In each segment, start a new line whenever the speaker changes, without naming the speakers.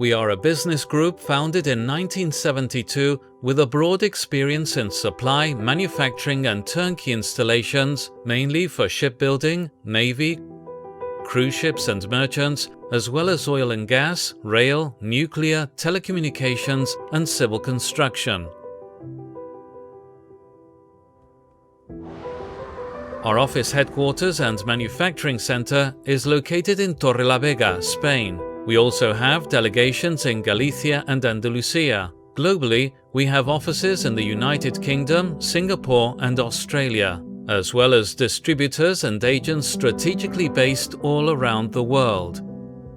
We are a business group founded in 1972 with a broad experience in supply, manufacturing and turnkey installations, mainly for shipbuilding, navy, cruise ships and merchants, as well as oil and gas, rail, nuclear, telecommunications and civil construction. Our office headquarters and manufacturing center is located in Torrelavega, Spain. We also have delegations in Galicia and Andalusia. Globally, we have offices in the United Kingdom, Singapore and Australia, as well as distributors and agents strategically based all around the world.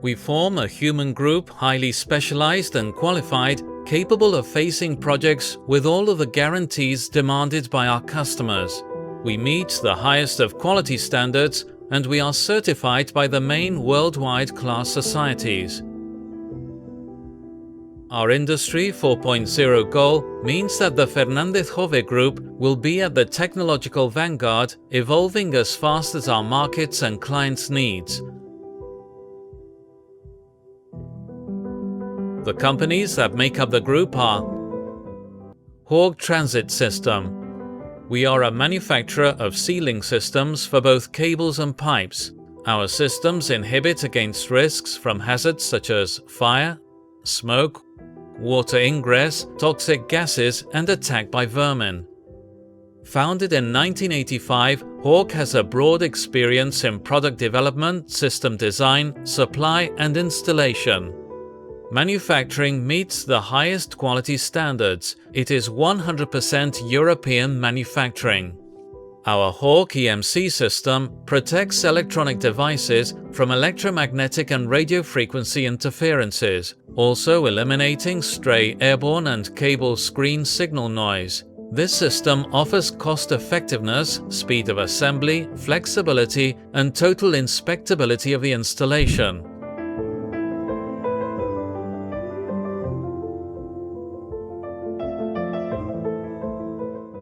We form a human group highly specialized and qualified, capable of facing projects with all of the guarantees demanded by our customers. We meet the highest of quality standards and we are certified by the main worldwide class societies. Our Industry 4.0 goal means that the Fernández-Jove Group will be at the technological vanguard, evolving as fast as our markets and clients' needs. The companies that make up the group are Hawke Transit System. We are a manufacturer of sealing systems for both cables and pipes. Our systems inhibit against risks from hazards such as fire, smoke, water ingress, toxic gases, and attack by vermin. Founded in 1985, Hawke has a broad experience in product development, system design, supply, and installation. Manufacturing meets the highest quality standards. It is 100% European manufacturing. Our Hawke EMC system protects electronic devices from electromagnetic and radio frequency interferences, also eliminating stray airborne and cable screen signal noise. This system offers cost-effectiveness, speed of assembly, flexibility, and total inspectability of the installation.